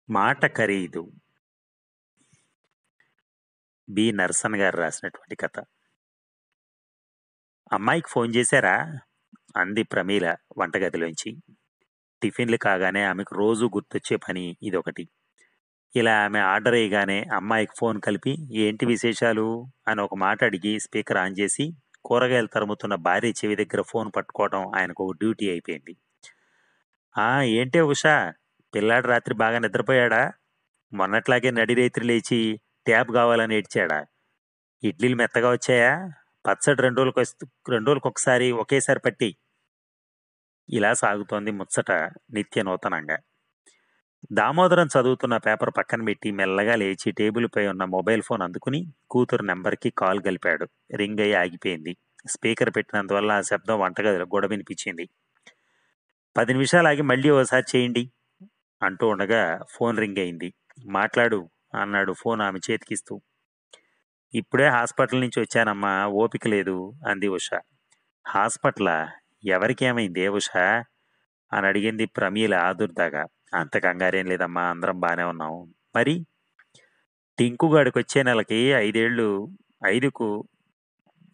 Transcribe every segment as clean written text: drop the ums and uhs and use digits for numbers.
మాట ఖరీదు. బి నరసన్ గారు రాసినటువంటి కథ. అమ్మాయికి ఫోన్ చేశారా అంది ప్రమీల వంటగదిలోంచి. టిఫిన్లు కాగానే ఆమెకు రోజు గుర్తొచ్చే పని ఇదొకటి. ఇలా ఆమె ఆర్డర్ వేయగానే అమ్మాయికి ఫోన్ కలిపి ఏంటి విశేషాలు అని ఒక మాట అడిగి స్పీకర్ ఆన్ చేసి కూరగాయలు తరుముతున్న భార్య చెవి దగ్గర ఫోన్ పట్టుకోవడం ఆయనకు ఒక డ్యూటీ అయిపోయింది. ఆ ఏంటే ఉషా, పిల్లాడు రాత్రి బాగా నిద్రపోయాడా? మొన్నట్లాగే నడిరేత్రి లేచి ట్యాబ్ కావాలని ఏడ్చాడా? ఇడ్లీలు మెత్తగా వచ్చాయా? పచ్చడి 2 రోజులకొకసారి ఒకేసారి పట్టి. ఇలా సాగుతోంది ముచ్చట నిత్య నూతనంగా. దామోదరం చదువుతున్న పేపర్ పక్కన పెట్టి మెల్లగా లేచి టేబుల్పై ఉన్న మొబైల్ ఫోన్ అందుకుని కూతురు నెంబర్కి కాల్ కలిపాడు. రింగ్ అయి ఆగిపోయింది. స్పీకర్ పెట్టినందువల్ల ఆ శబ్దం వంటగదిలో కూడా వినిపించింది. 10 నిమిషాలు ఆగి మళ్ళీ ఓసారి చేయండి అంటూ ఉండగా ఫోన్ రింగ్ అయింది. మాట్లాడు అన్నాడు ఫోన్ ఆమె చేతికిస్తూ. ఇప్పుడే హాస్పిటల్ నుంచి వచ్చానమ్మా, ఓపిక లేదు అంది ఉష. హాస్పిటలా? ఎవరికేమైందే ఉషా అని అడిగింది ప్రమీల ఆదుర్దాగా. అంత కంగారేం లేదమ్మా, అందరం బానే ఉన్నాం. మరి టింకుగాడికి వచ్చే నెలకి 5కు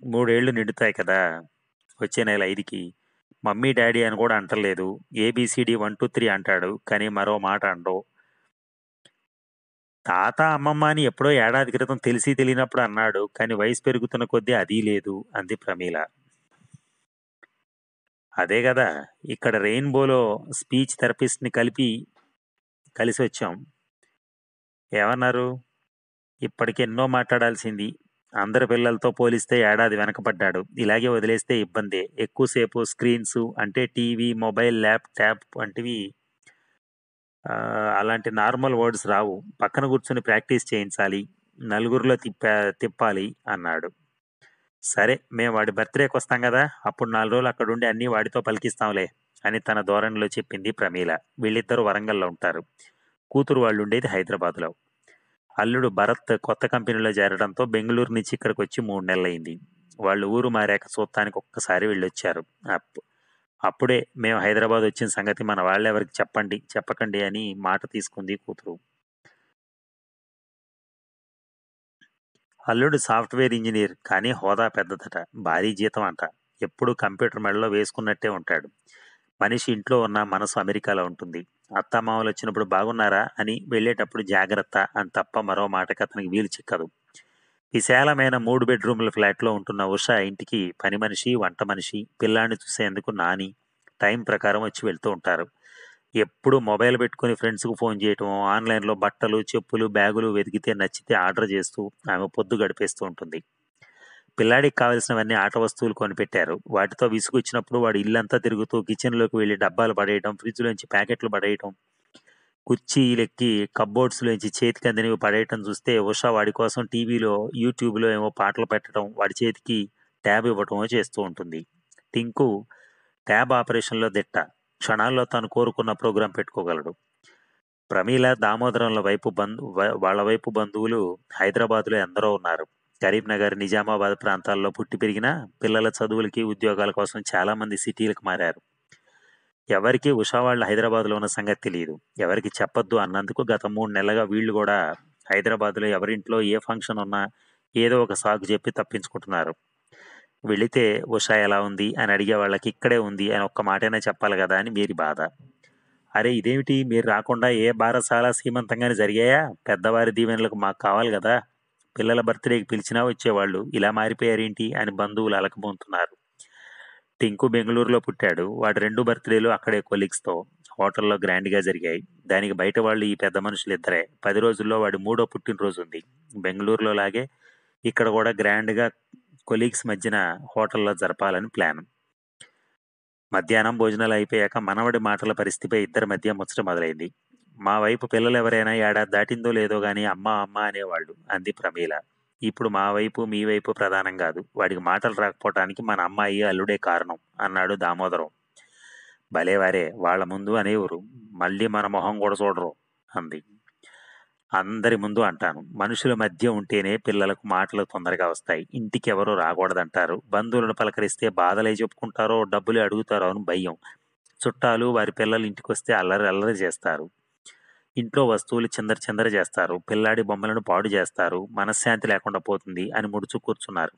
3 ఏళ్ళు నిండుతాయి కదా. వచ్చే నెల 5కి మమ్మీ డాడీ అని కూడా అంటలేదు. ఏబిసిడి 1 2 3 అంటాడు, కానీ మరో మాట అండవు. తాత అమ్మమ్మ అని ఎప్పుడో ఏడాది క్రితం తెలిసి తెలియనప్పుడు అన్నాడు, కానీ వయసు పెరుగుతున్న కొద్దీ అదీ లేదు అంది ప్రమీల. అదే కదా, ఇక్కడ రెయిన్బోలో స్పీచ్ థెరపిస్ట్ని కలిసి వచ్చాం. ఏమన్నారు? ఇప్పటికెన్నో మాట్లాడాల్సింది. అందరి పిల్లలతో పోలిస్తే ఏడాది వెనకబడ్డాడు. ఇలాగే వదిలేస్తే ఇబ్బందే. ఎక్కువసేపు స్క్రీన్స్ అంటే టీవీ, మొబైల్, ల్యాప్టాప్ వంటివి. అలాంటి నార్మల్ వర్డ్స్ రావు. పక్కన కూర్చొని ప్రాక్టీస్ చేయించాలి, నలుగురిలో తిప్పాలి అన్నాడు. సరే, మేము వాడి బర్త్డేకి వస్తాం కదా, అప్పుడు 4 రోజులు అక్కడుండి అన్నీ వాడితో పలికిస్తాంలే అని తన ధోరణిలో చెప్పింది ప్రమీల. వీళ్ళిద్దరూ వరంగల్లో ఉంటారు. కూతురు వాళ్ళు ఉండేది హైదరాబాద్లో. అల్లుడు భరత్ కొత్త కంపెనీలో చేరడంతో బెంగళూరు నుంచి ఇక్కడికి వచ్చి 3 నెలలైంది. వాళ్ళు ఊరు మారాక చూత్తానికి ఒక్కసారి వెళ్ళొచ్చారు. అప్పుడే మేము హైదరాబాద్ వచ్చిన సంగతి మన వాళ్ళెవరికి చెప్పకండి అని మాట తీసుకుంది కూతురు. అల్లుడు సాఫ్ట్వేర్ ఇంజనీర్, కానీ హోదా పెద్దదట, భారీ జీతం అంట. ఎప్పుడూ కంప్యూటర్ మెడలో వేసుకున్నట్టే ఉంటాడు. మనిషి ఇంట్లో ఉన్న మనసు అమెరికాలో ఉంటుంది. అత్తామామలు వచ్చినప్పుడు బాగున్నారా అని వెళ్ళేటప్పుడు జాగ్రత్త అని తప్ప మరో మాటకి అతనికి వీలు చిక్కదు. విశాలమైన 3 బెడ్రూమ్ల ఫ్లాట్లో ఉంటున్న ఉష ఇంటికి పని మనిషి, వంట మనిషి, పిల్లాన్ని చూసేందుకు నాని టైం ప్రకారం వచ్చి వెళ్తూ ఉంటారు. ఎప్పుడు మొబైల్ పెట్టుకుని ఫ్రెండ్స్కు ఫోన్ చేయటం, ఆన్లైన్లో బట్టలు, చెప్పులు, బ్యాగులు వెతికితే నచ్చితే ఆర్డర్ చేస్తూ ఆమె పొద్దు గడిపేస్తూ ఉంటుంది. పిల్లాడికి కావలసినవన్నీ ఆట వస్తువులు కొనిపెట్టారు. వాటితో విసుగొచ్చినప్పుడు వాడు ఇల్లంతా తిరుగుతూ కిచెన్లోకి వెళ్ళి డబ్బాలు పడేయటం, ఫ్రిడ్జ్లోంచి ప్యాకెట్లు పడేయటం, కుర్చీలెక్కి కబ్బోర్డ్స్లోంచి చేతికి అందినవి పడేయటం చూస్తే ఉషా వాడి కోసం టీవీలో, యూట్యూబ్లో ఏమో పాటలు పెట్టడం, వాడి చేతికి ట్యాబ్ ఇవ్వటమో చేస్తూ ఉంటుంది. టింకు ట్యాబ్ ఆపరేషన్లో దిట్ట. క్షణాల్లో తను కోరుకున్న ప్రోగ్రాం పెట్టుకోగలడు. ప్రమీల, దామోదరంల వాళ్ళ వైపు బంధువులు హైదరాబాద్లో ఎందరో ఉన్నారు. కరీంనగర్, నిజామాబాద్ ప్రాంతాల్లో పుట్టి పెరిగినా పిల్లల చదువులకి, ఉద్యోగాల కోసం చాలామంది సిటీలకు మారారు. ఎవరికి ఉషా వాళ్ళు హైదరాబాద్లో ఉన్న సంగతి తెలియదు. ఎవరికి చెప్పొద్దు అన్నందుకు గత 3 నెలలుగా వీళ్ళు కూడా హైదరాబాద్లో ఎవరింట్లో ఏ ఫంక్షన్ ఉన్నా ఏదో ఒక సాకు చెప్పి తప్పించుకుంటున్నారు. వెళితే ఉషా ఎలా ఉంది అని అడిగే వాళ్ళకి ఇక్కడే ఉంది అని ఒక్క మాటైనా చెప్పాలి కదా అని మీరి బాధ. అరే ఇదేమిటి, మీరు రాకుండా ఏ బారసాల సీమంతంగానే జరిగాయా? పెద్దవారి దీవెనలకు మాకు కావాలి కదా. పిల్లల బర్త్డేకి పిలిచినా వచ్చేవాళ్ళు, ఇలా మారిపోయారేంటి అని బంధువులు అలకబోతున్నారు. టింకు బెంగళూరులో పుట్టాడు. వాడి 2 బర్త్డేలు అక్కడే కొలీగ్స్తో హోటల్లో గ్రాండ్గా జరిగాయి. దానికి బయట వాళ్ళు ఈ పెద్ద మనుషులు ఇద్దరే. 10 రోజుల్లో వాడి 3వ పుట్టినరోజు ఉంది. బెంగళూరులో లాగే ఇక్కడ కూడా గ్రాండ్గా కొలీగ్స్ మధ్యన హోటల్లో జరపాలని ప్లాన్. మధ్యాహ్నం భోజనాలు అయిపోయాక మనవడి మాటల పరిస్థితిపై ఇద్దరి మధ్య ముచ్చట మొదలైంది. మా వైపు పిల్లలు ఎవరైనా ఏడాది దాటిందో లేదో గానీ అమ్మ అమ్మ అనేవాళ్ళు అంది ప్రమీల. ఇప్పుడు మా వైపు మీ వైపు ప్రధానం కాదు, వాడికి మాటలు రాకపోవటానికి మన అమ్మాయి అల్లుడే కారణం అన్నాడు దామోదరం. భలేవారే, వాళ్ళ ముందు అనేవారు, మళ్ళీ మన మొహం కూడా చూడరు అంది. అందరి ముందు అంటాను, మనుషుల మధ్య ఉంటేనే పిల్లలకు మాటలు తొందరగా వస్తాయి. ఇంటికి ఎవరు రాకూడదంటారు. బంధువులను పలకరిస్తే బాధలే చెప్పుకుంటారో డబ్బులే అడుగుతారో అని భయం. చుట్టాలు వారి పిల్లలు ఇంటికి వస్తే అల్లరి అల్లరి చేస్తారు. ఇంట్లో వస్తువులు చిందర చిందర చేస్తారు, పిల్లాడి బొమ్మలను పాడు చేస్తారు, మనశ్శాంతి లేకుండా పోతుంది అని ముడుచు కూర్చున్నారు.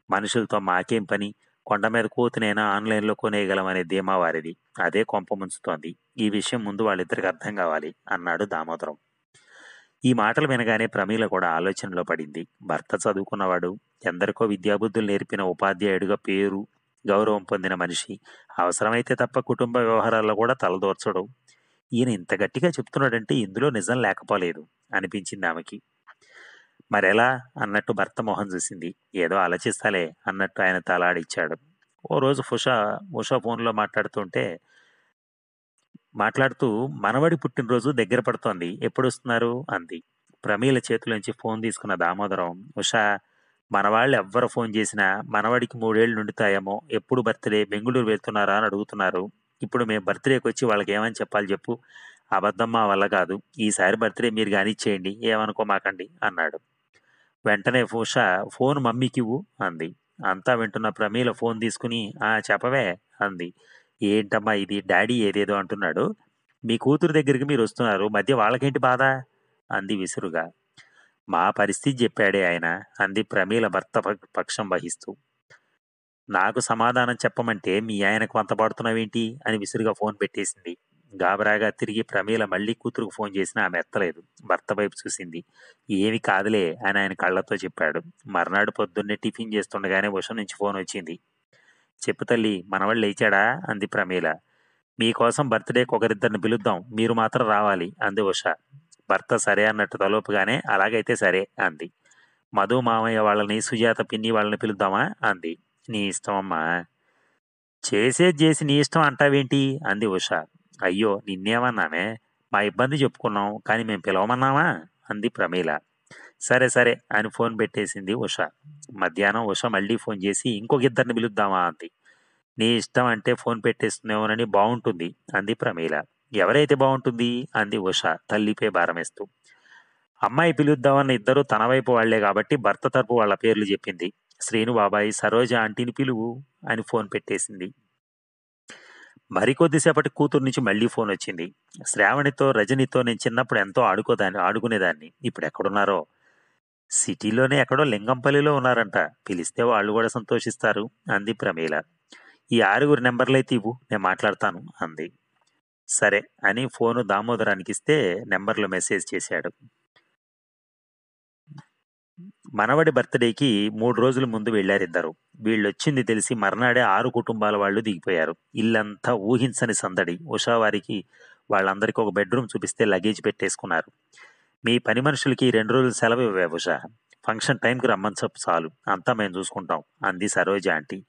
మనుషులతో మాకేం పని, కొండ మీద కోతినైనా ఆన్లైన్లో కొనేయగలమనే ధీమా వారిది. అదే కొంప ముంచుతోంది. ఈ విషయం ముందు వాళ్ళిద్దరికి అర్థం కావాలి అన్నాడు దామోదరం. ఈ మాటలు వినగానే ప్రమీల కూడా ఆలోచనలో పడింది. భర్త చదువుకున్నవాడు, ఎందరికో విద్యాబుద్ధులు నేర్పిన ఉపాధ్యాయుడిగా పేరు గౌరవం పొందిన మనిషి, అవసరమైతే తప్ప కుటుంబ వ్యవహారాల్లో కూడా తలదూర్చడు. ఈయన ఇంత గట్టిగా చెప్తున్నాడంటే ఇందులో నిజం లేకపోలేదు అనిపించింది ఆమెకి. మరెలా అన్నట్టు భర్త మొహం చూసింది. ఏదో ఆలోచిస్తాలే అన్నట్టు ఆయన తలాడిచ్చాడు. ఓ రోజు ఉషా ఫోన్లో మాట్లాడుతూ మనవడి పుట్టినరోజు దగ్గర పడుతోంది, ఎప్పుడొస్తున్నారు అంది. ప్రమీల చేతిలోంచి ఫోన్ తీసుకున్న దామోదరం, ఉషా, మనవాళ్ళు ఎవ్వరు ఫోన్ చేసినా మనవడికి 3 ఏళ్ళు నిండుతాయేమో, ఎప్పుడు బర్త్డే, బెంగుళూరు వెళ్తున్నారా అని అడుగుతున్నారు. ఇప్పుడు మేము బర్త్డేకి వచ్చి వాళ్ళకి ఏమని చెప్పాలి చెప్పు. అబద్ధం మా వల్ల కాదు. ఈసారి బర్త్డే మీరు కానిచ్చేయండి, ఏమనుకోమాకండి అన్నాడు. వెంటనే ఫోన్ మమ్మీకివ్వు అంది. అంతా వింటున్న ప్రమీల ఫోన్ తీసుకుని, ఆ చెప్పవే అంది. ఏంటమ్మా ఇది, డాడీ ఏదేదో అంటున్నాడు. మీ కూతురు దగ్గరికి మీరు వస్తున్నారు, మధ్య వాళ్ళకేంటి బాధ అంది విసురుగా. మా పరిస్థితి చెప్పాడే ఆయన అంది ప్రమీల భర్త పక్షం వహిస్తూ. నాకు సమాధానం చెప్పమంటే మీ ఆయనకు వంత పాడుతున్నావేంటి అని విసురుగా ఫోన్ పెట్టేసింది. గాబరాగా తిరిగి ప్రమీల మళ్ళీ కూతురుకు ఫోన్ చేసినా ఆమె ఎత్తలేదు. భర్త వైపు చూసింది. ఏమి కాదులే అని ఆయన కళ్ళతో చెప్పాడు. మర్నాడు పొద్దున్నే టిఫిన్ చేస్తుండగానే ఉష నుంచి ఫోన్ వచ్చింది. చెప్పు తల్లి, మనవాళ్ళు లేచాడా అంది ప్రమీల. మీకోసం బర్త్డేకి ఒకరిద్దరిని పిలుద్దాం, మీరు మాత్రం రావాలి అంది ఉష. భర్త సరే అన్నట్టు తలోపుగానే అలాగైతే సరే అంది. మధు మామయ్య వాళ్ళని, సుజాత పిన్ని వాళ్ళని పిలుద్దామా అంది. నీ ఇష్టమమ్మా. చేసేది చేసి నీ ఇష్టం అంటావేంటి అంది ఉష. అయ్యో నిన్నేమన్నామే, మా ఇబ్బంది చెప్పుకున్నాం కానీ మేము పిలవమన్నావా అంది ప్రమీల. సరే సరే అని ఫోన్ పెట్టేసింది ఉష. మధ్యాహ్నం ఉష మళ్ళీ ఫోన్ చేసి ఇంకొక ఇద్దరిని పిలుద్దామా అంది. నీ ఇష్టం అంటే ఫోన్ పెట్టేస్తుందేమోనని. బాగుంటుంది అంది ప్రమీల. ఎవరైతే బాగుంటుంది అంది ఉష తల్లిపై భారమేస్తూ. అమ్మాయి పిలుద్దామన్న ఇద్దరు తన వైపు వాళ్లే కాబట్టి భర్త తరపు వాళ్ళ పేర్లు చెప్పింది. శ్రీను బాబాయ్, సరోజ ఆంటీని పిలువు అని ఫోన్ పెట్టేసింది. మరికొద్దిసేపటి కూతురు నుంచి మళ్ళీ ఫోన్ వచ్చింది. శ్రావణితో, రజనితో నేను చిన్నప్పుడు ఎంతో ఆడుకునేదాన్ని, ఇప్పుడు ఎక్కడున్నారో. సిటీలోనే ఎక్కడో లింగంపల్లిలో ఉన్నారంట, పిలిస్తే వాళ్ళు కూడా సంతోషిస్తారు అంది ప్రమీల. ఈ 6 నెంబర్లైతే ఇవ్వు, నేను మాట్లాడతాను అంది. సరే అని ఫోను దామోదరానికి ఇస్తే నెంబర్లో మెసేజ్ చేశాడు. మనవడి బర్త్డేకి 3 రోజుల ముందు వెళ్ళారిద్దరు. వీళ్ళొచ్చింది తెలిసి మర్నాడే 6 కుటుంబాల వాళ్ళు దిగిపోయారు. ఇల్లంతా ఊహించని సందడి. ఉషా వారికి వాళ్ళందరికీ ఒక బెడ్రూమ్ చూపిస్తే లగేజ్ పెట్టేసుకున్నారు. మీ పని మనుషులకి 2 రోజులు సెలవు ఇవ్వే ఉషా, ఫంక్షన్ టైంకి రమ్మని చెప్పు చాలు, అంతా మేము చూసుకుంటాం అంది సరోజ ఆంటీ.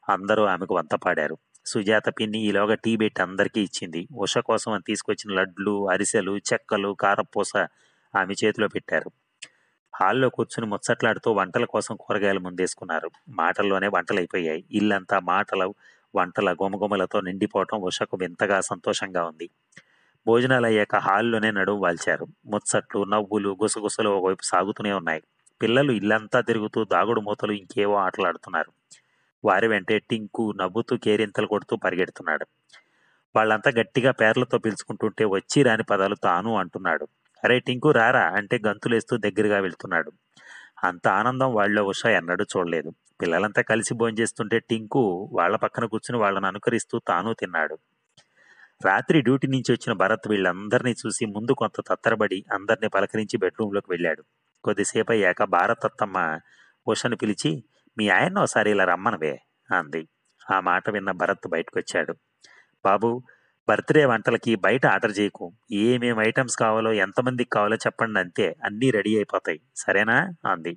అందరూ ఆమెకు వంత పాడారు. సుజాత పిన్ని ఈలోగా టీ పెట్టి అందరికీ ఇచ్చింది. ఉష కోసం అని తీసుకొచ్చిన లడ్లు, అరిసెలు, చెక్కలు, కారపూస ఆమె చేతిలో పెట్టారు. హాల్లో కూర్చుని ముచ్చట్లాడుతూ వంటల కోసం కూరగాయలు ముందేసుకున్నారు. మాటల్లోనే వంటలైపోయాయి. ఇల్లంతా మాటల వంటల గుమగుమలతో నిండిపోవటం ఉషకు వింతగా సంతోషంగా ఉంది. భోజనాలు అయ్యాక హాల్లోనే నడుము వాల్చారు. ముచ్చట్లు, నవ్వులు, గుసగుసలు ఒకవైపు సాగుతూనే ఉన్నాయి. పిల్లలు ఇల్లంతా తిరుగుతూ దాగుడు మూతలు ఇంకేవో ఆటలాడుతున్నారు. వారి వెంటే టింకు నవ్వుతూ కేరింతలు కొడుతూ పరిగెడుతున్నాడు. వాళ్ళంతా గట్టిగా పేర్లతో పిలుచుకుంటుంటే వచ్చి రాని పదాలు తాను అంటున్నాడు. అరే టింకు రారా అంటే గంతులేస్తూ దగ్గరగా వెళ్తున్నాడు. అంత ఆనందం వాళ్ళలో ఉష ఎన్నడూ చూడలేదు. పిల్లలంతా కలిసి భోంచేస్తుంటే టింకు వాళ్ళ పక్కన కూర్చుని వాళ్ళని అనుకరిస్తూ తాను తిన్నాడు. రాత్రి డ్యూటీ నుంచి వచ్చిన భరత్ వీళ్ళందరినీ చూసి ముందు కొంత తత్తరబడి అందరినీ పలకరించి బెడ్రూంలోకి వెళ్ళాడు. కొద్దిసేపు అయ్యాక భారత్ అత్తమ్మ ఉషను పిలిచి, మీ ఆయన్ని ఒకసారి ఇలా రమ్మనవే అంది. ఆ మాట విన్న భరత్ బయటకొచ్చాడు. బాబు, బర్త్డే వంటలకి బయట ఆర్డర్ చేయకు. ఏమేం ఐటమ్స్ కావాలో, ఎంతమందికి కావాలో చెప్పండి, అంతే, అన్నీ రెడీ అయిపోతాయి, సరేనా అంది.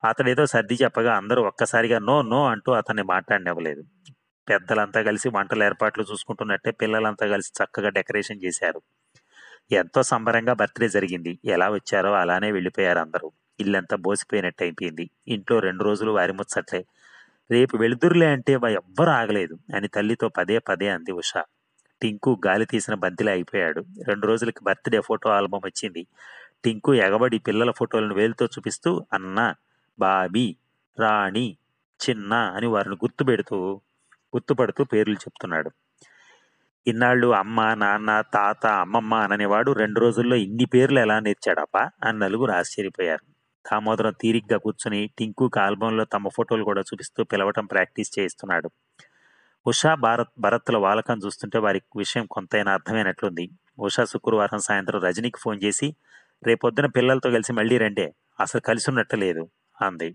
అతడేదో సర్ది చెప్పగా అందరూ ఒక్కసారిగా నో నో అంటూ అతన్ని మాట్లాడనివ్వలేదు. పెద్దలంతా కలిసి వంటల ఏర్పాట్లు చూసుకుంటున్నట్టే పిల్లలంతా కలిసి చక్కగా డెకరేషన్ చేశారు. ఎంతో సంబరంగా బర్త్డే జరిగింది. ఎలా వచ్చారో అలానే వెళ్ళిపోయారు అందరూ. ఇల్లంతా బోసిపోయినట్టు అయిపోయింది. ఇంట్లో 2 రోజులు వారి ముచ్చట్లే. రేపు వెళుదురులే అంటే ఎవ్వరూ ఆగలేదు అని తల్లితో పదే పదే అంది ఉష. టింకు గాలి తీసిన బంతిలా అయిపోయాడు. 2 రోజులకి బర్త్డే ఫోటో ఆల్బం వచ్చింది. టింకు ఎగబడి పిల్లల ఫోటోలను వేలుతో చూపిస్తూ అన్న, బాబీ, రాణి, చిన్న అని వారిని గుర్తుపడుతూ పేర్లు చెప్తున్నాడు. ఇన్నాళ్ళు అమ్మ, నాన్న, తాత, అమ్మమ్మ అననేవాడు 2 రోజుల్లో ఇన్ని పేర్లు ఎలా నేర్చాడప్పా అని నలుగురు ఆశ్చర్యపోయారు. దామోదరం తీరిగ్గా కూర్చుని టింకుకి ఆల్బంలో తమ ఫోటోలు కూడా చూపిస్తూ పిలవటం ప్రాక్టీస్ చేయిస్తున్నాడు. ఉషా, భరత్ల వాలకం చూస్తుంటే వారి విషయం కొంతైనా అర్థమైనట్లుంది. ఉషా శుక్రవారం సాయంత్రం రజనీకి ఫోన్ చేసి, రేపొద్దున పిల్లలతో కలిసి మళ్ళీ రండే, అసలు కలిసి ఉన్నట్టు లేదు అంది.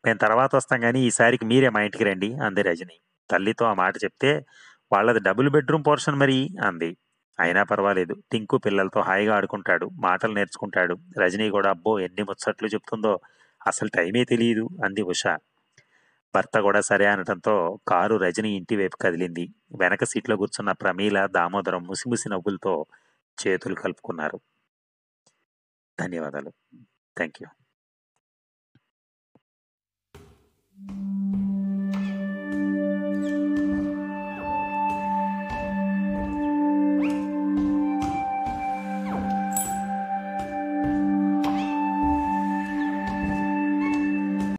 మేము తర్వాత వస్తాం కానీ ఈసారికి మీరే మా ఇంటికి రండి అంది రజని. తల్లితో ఆ మాట చెప్తే, వాళ్ళది డబుల్ బెడ్రూమ్ పోర్షన్ మరి అంది. అయినా పర్వాలేదు, టింకు పిల్లలతో హాయిగా ఆడుకుంటాడు, మాటలు నేర్చుకుంటాడు. రజనీ కూడా అబ్బో ఎన్ని ముచ్చట్లు చెప్తుందో, అసలు టైమే తెలియదు అంది ఉష. భర్త కూడా సరే అనటంతో కారు రజని ఇంటి వైపు కదిలింది. వెనక సీట్లో కూర్చున్న ప్రమీల, దామోదరం ముసిముసి నవ్వులతో చేతులు కలుపుకున్నారు. ధన్యవాదాలు. Thank you.